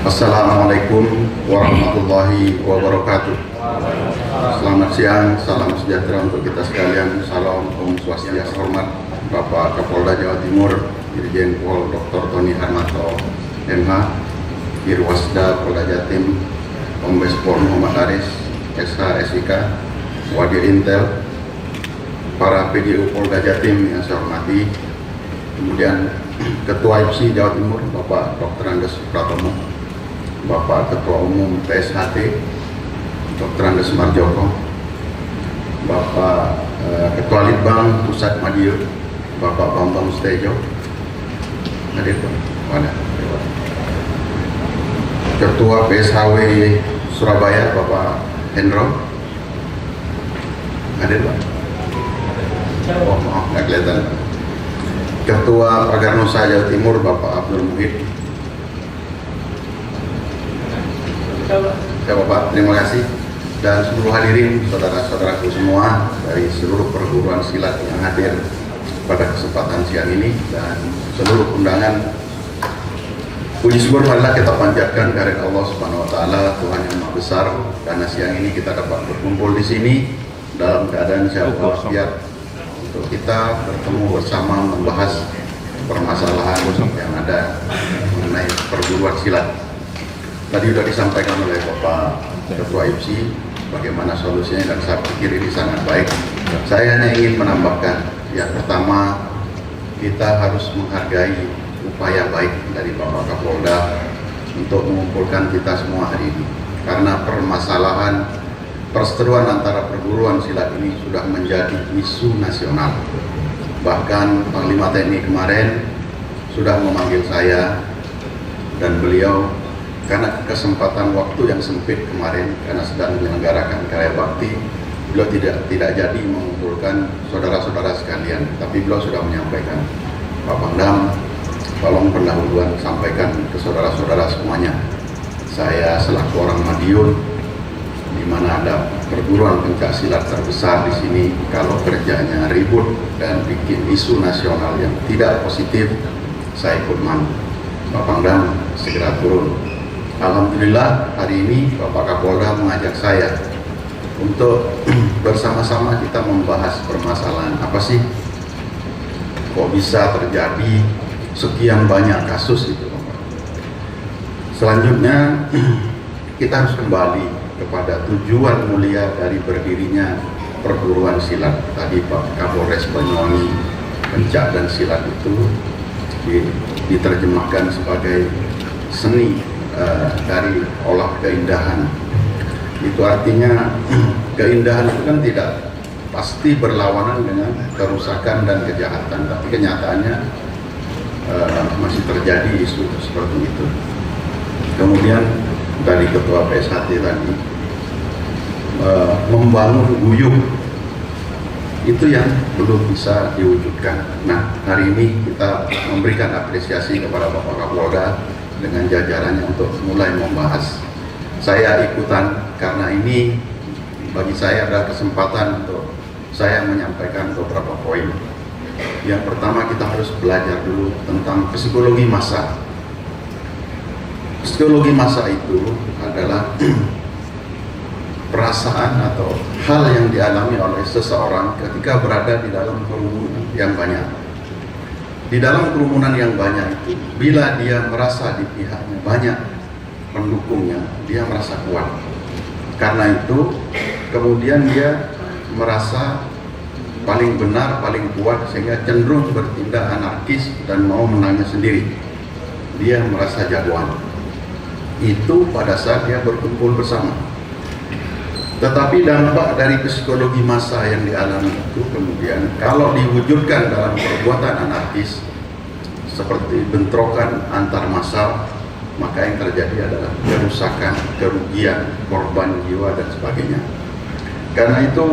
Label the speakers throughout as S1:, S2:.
S1: Assalamualaikum warahmatullahi wabarakatuh. Selamat siang, salam sejahtera untuk kita sekalian. Salam Om Swastiastu. Hormat Bapak Kapolda Jawa Timur, Irjen Pol Dr. Tony Harmanto, MH, Irwasda Polda Jatim, Kombes Pol Muhammad Aris, SH, SIK, Wadir Intel, para PGU Polda Jatim yang saya hormati, kemudian Ketua IPSI Jawa Timur, Bapak Dr. Andes Pratomo, Bapak Ketua Umum PSHT, Dr. Andes Marjoko, Bapak Ketua Litbang Pusat Madiun, Bapak Bambang Stejo, hadir Pak? Ada. Ketua PSHW Surabaya, Bapak Hendro, hadir Pak? Oh, maaf, nggak kelihatan. Ketua Pragarnosa Jawa Timur, Bapak Abdul Muhid. Ya Bapak, terima kasih. Dan seluruh hadirin, saudara-saudaraku semua dari seluruh perguruan silat yang hadir pada kesempatan siang ini, dan seluruh undangan, puji syukur marilah kita panjatkan kehadirat Allah Subhanahu wa taala, Tuhan yang Maha Besar, karena siang ini kita dapat berkumpul di sini dalam keadaan sehat walafiat untuk kita bertemu bersama membahas permasalahan yang ada mengenai perguruan silat. Tadi sudah disampaikan oleh Bapak Ketua IPSI bagaimana solusinya, dan saya pikir ini sangat baik. Saya hanya ingin menambahkan, yang pertama, kita harus menghargai upaya baik dari Bapak Kapolda untuk mengumpulkan kita semua hari ini, karena permasalahan perseteruan antara perguruan silat ini sudah menjadi isu nasional. Bahkan Panglima TNI kemarin sudah memanggil saya dan beliau, karena kesempatan waktu yang sempit kemarin karena sedang menyelenggarakan karya bakti, beliau tidak jadi mengumpulkan saudara-saudara sekalian, tapi beliau sudah menyampaikan, Pak Pangdam, tolong pendahuluan sampaikan ke saudara-saudara semuanya. Saya selaku orang Madiun, di mana ada perguruan pencak silat terbesar di sini, kalau kerjanya ribut dan bikin isu nasional yang tidak positif, saya ikut mantu. Pak Pangdam segera turun. Alhamdulillah hari ini Bapak Kapolda mengajak saya untuk bersama-sama kita membahas permasalahan apa sih kok bisa terjadi sekian banyak kasus itu. Selanjutnya kita harus kembali kepada tujuan mulia dari berdirinya perguruan silat. Tadi Pak Kapolres Banyuwangi, pencak dan silat itu diterjemahkan sebagai seni dari olah keindahan. Itu artinya keindahan itu kan tidak pasti berlawanan dengan kerusakan dan kejahatan, tapi kenyataannya masih terjadi isu seperti itu. Kemudian dari Ketua PSHT tadi membangun guyup, itu yang belum bisa diwujudkan. Nah, hari ini kita memberikan apresiasi kepada Bapak Kapolda dengan jajarannya untuk mulai membahas. Saya ikutan karena ini bagi saya adalah kesempatan untuk saya menyampaikan beberapa poin. Yang pertama, kita harus belajar dulu tentang psikologi massa. Psikologi massa itu adalah perasaan atau hal yang dialami oleh seseorang ketika berada di dalam kerumunan yang banyak. Di dalam kerumunan yang banyak itu, bila dia merasa di pihaknya banyak pendukungnya, dia merasa kuat. Karena itu, kemudian dia merasa paling benar, paling kuat, sehingga cenderung bertindak anarkis dan mau menangnya sendiri. Dia merasa jagoan. Itu pada saat dia berkumpul bersama. Tetapi dampak dari psikologi massa yang dialami itu kemudian kalau diwujudkan dalam perbuatan anarkis seperti bentrokan antar massa, maka yang terjadi adalah kerusakan, kerugian, korban jiwa dan sebagainya. Karena itu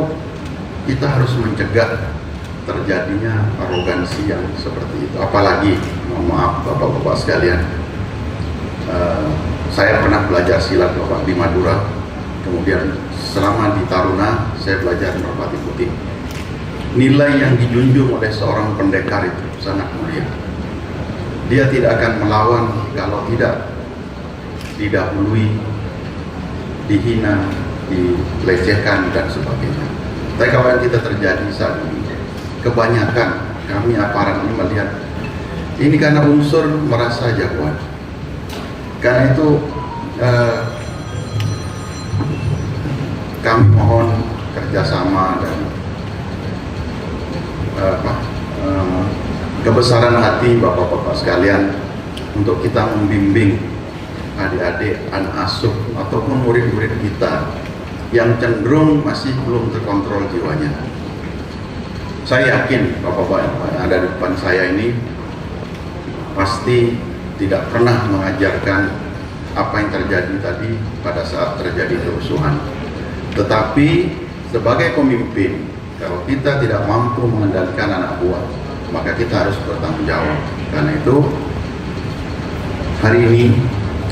S1: kita harus mencegah terjadinya arogansi yang seperti itu. Apalagi, mohon maaf Bapak-Bapak sekalian, saya pernah belajar silat Bapak di Madura, kemudian selama di Taruna saya belajar merpati putih. Nilai yang dijunjung oleh seorang pendekar itu sangat mulia. Dia tidak akan melawan kalau tidak didahului, dihina, dilecehkan dan sebagainya. Tapi kalau yang kita terjadi saat ini, kebanyakan kami aparat ini melihat ini karena unsur merasa jagoan. Karena itu kami mohon kerjasama dan kebesaran hati bapak-bapak sekalian untuk kita membimbing adik-adik, anak asuh ataupun murid-murid kita yang cenderung masih belum terkontrol jiwanya. Saya yakin bapak-bapak yang ada di depan saya ini pasti tidak pernah mengajarkan apa yang terjadi tadi pada saat terjadi kerusuhan. Tetapi sebagai pemimpin, kalau kita tidak mampu mengendalikan anak buah, maka kita harus bertanggung jawab. Karena itu hari ini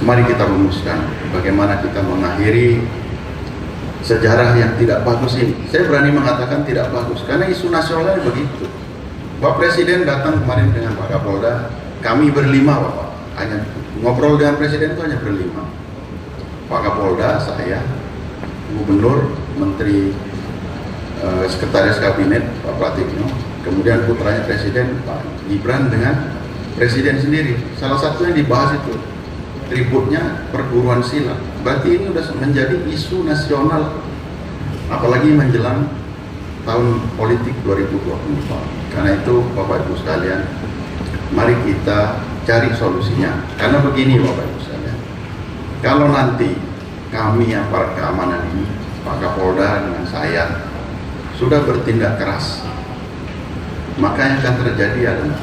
S1: mari kita rumuskan bagaimana kita mengakhiri sejarah yang tidak bagus ini. Saya berani mengatakan tidak bagus karena isu nasional begitu. Pak Presiden datang kemarin dengan Pak Kapolda, kami berlima Bapak, hanya ngobrol dengan Presiden itu hanya berlima. Pak Kapolda, saya, Gubernur, Menteri Sekretaris Kabinet Pak Pratikno, kemudian putranya Presiden Pak Gibran dengan Presiden sendiri. Salah satu yang dibahas itu ributnya perguruan silat. Berarti ini sudah menjadi isu nasional, apalagi menjelang tahun politik 2024. Karena itu Bapak Ibu sekalian, mari kita cari solusinya. Karena begini Bapak Ibu sekalian, kalau nanti kami aparat keamanan ini, Pak Kapolda dengan saya sudah bertindak keras, maka yang akan terjadi adalah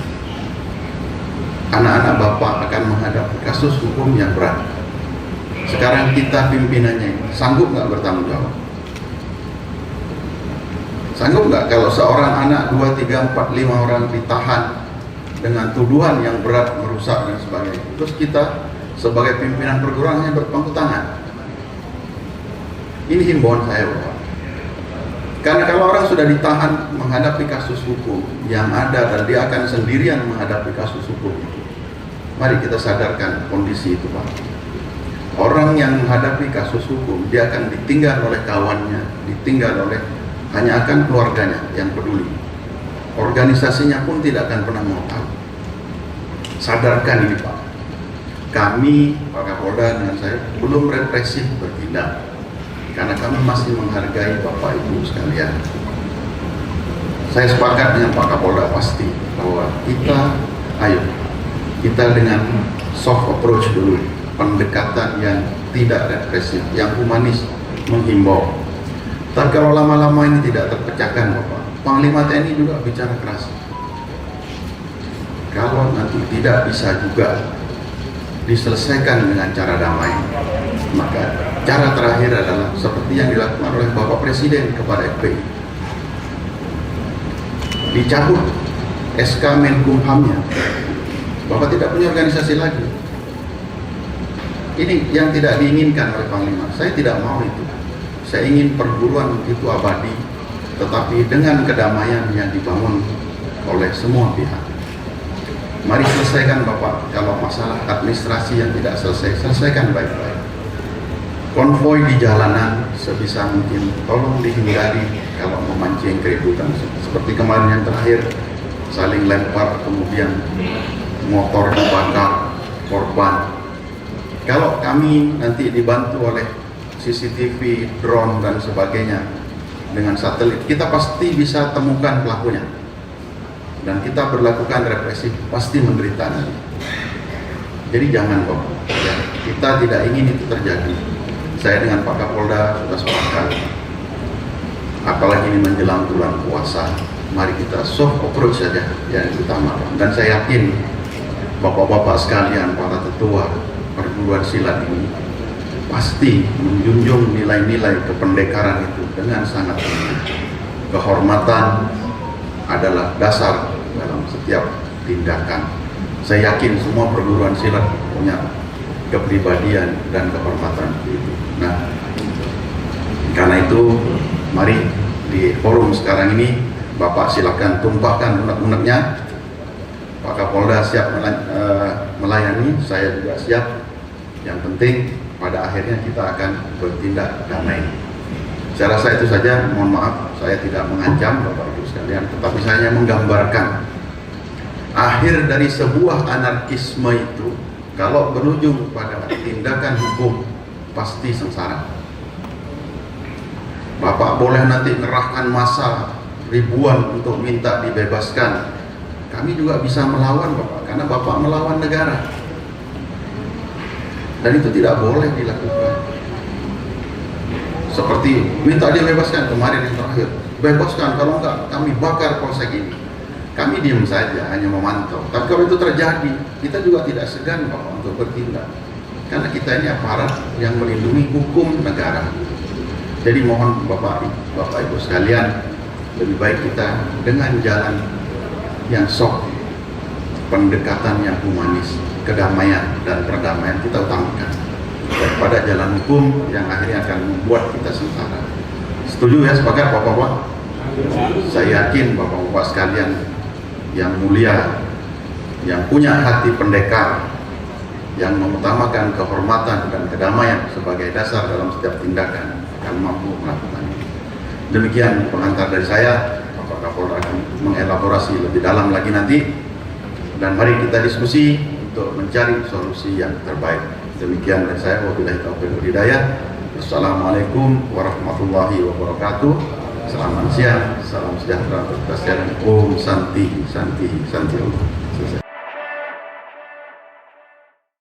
S1: anak-anak Bapak akan menghadapi kasus hukum yang berat. Sekarang kita pimpinannya sanggup nggak bertanggung jawab? Sanggup nggak kalau seorang anak 2, 3, 4, 5 orang ditahan dengan tuduhan yang berat, merusak dan sebagainya, terus kita sebagai pimpinan perguruan hanya berpangku tangan? Ini himbauan saya Bapak. Karena kalau orang sudah ditahan menghadapi kasus hukum yang ada dan dia akan sendirian menghadapi kasus hukum itu, mari kita sadarkan kondisi itu Pak. Orang yang menghadapi kasus hukum, dia akan ditinggal oleh kawannya, ditinggal oleh hanya akan keluarganya yang peduli. Organisasinya pun tidak akan pernah mau tahu. Sadarkan ini Pak. Kami, Pak Kapolda dengan saya, belum represif bertindak. Karena kami masih menghargai Bapak Ibu sekalian. Saya sepakat dengan Pak Kapolda pasti bahwa kita dengan soft approach dulu, pendekatan yang tidak represif, yang humanis, menghimbau. Tapi kalau lama-lama ini tidak terpecahkan Bapak, Panglima TNI juga bicara keras. Kalau nanti tidak bisa juga diselesaikan dengan cara damai, maka cara terakhir adalah seperti yang dilakukan oleh Bapak Presiden kepada FPI. Dicabut SK Menkumhamnya. Bapak tidak punya organisasi lagi. Ini yang tidak diinginkan oleh Panglima. Saya tidak mau itu. Saya ingin perguruan itu abadi, tetapi dengan kedamaian yang dibangun oleh semua pihak. Mari selesaikan Bapak. Kalau masalah administrasi yang tidak selesai, selesaikan baik-baik. Konvoi di jalanan sebisa mungkin tolong dihindari kalau memancing keributan. Seperti kemarin yang terakhir, saling lempar, kemudian motor dibakar, korban. Kalau kami nanti dibantu oleh CCTV, drone dan sebagainya dengan satelit, kita pasti bisa temukan pelakunya. Dan kita berlakukan represif, pasti menderita nanti. Jadi jangan kok, ya, kita tidak ingin itu terjadi. Saya dengan Pak Kapolda sudah sepakat, apalagi ini menjelang bulan puasa, mari kita soft approach saja yang utamakan. Dan saya yakin Bapak-bapak sekalian, para tetua perguruan silat ini pasti menjunjung nilai-nilai kependekaran itu dengan sangat tinggi. Kehormatan adalah dasar dalam setiap tindakan. Saya yakin semua perguruan silat punya kepribadian dan kehormatan itu. Nah, karena itu mari di forum sekarang ini Bapak silakan tumpahkan unek-uneknya. Pak Kapolda siap melayani, saya juga siap. Yang penting pada akhirnya kita akan bertindak damai. Saya rasa itu saja. Mohon maaf, saya tidak mengancam Bapak Ibu sekalian, tetapi saya hanya menggambarkan akhir dari sebuah anarkisme itu kalau berujung pada tindakan hukum pasti sengsara. Bapak boleh nanti kerahkan massa ribuan untuk minta dibebaskan. Kami juga bisa melawan Bapak, karena Bapak melawan negara. Dan itu tidak boleh dilakukan. Seperti minta dia bebaskan kemarin yang terakhir, bebaskan, kalau enggak kami bakar polsek ini. Kami diam saja, hanya memantau. Tapi kalau itu terjadi, kita juga tidak segan Bapak untuk bertindak, karena kita ini aparat yang melindungi hukum negara. Jadi mohon Bapak Ibu sekalian, lebih baik kita dengan jalan yang soft, pendekatan yang humanis, kedamaian dan perdamaian kita utamakan, daripada jalan hukum yang akhirnya akan membuat kita sengsara. Setuju ya, sepakat Bapak-Bapak? Saya yakin Bapak-Bapak sekalian yang mulia, yang punya hati pendekar, yang mengutamakan kehormatan dan kedamaian sebagai dasar dalam setiap tindakan, akan mampu melakukannya. Demikian pengantar dari saya. Bapak Kapolda akan mengelaborasi lebih dalam lagi nanti, dan mari kita diskusi untuk mencari solusi yang terbaik. Demikian dari saya. Wabillahi taufiq wal hidayah. Assalamualaikum warahmatullahi wabarakatuh. Selamat siang, salam sejahtera untuk kita sekalian. Om Santi, Santi, Santi. Selesai.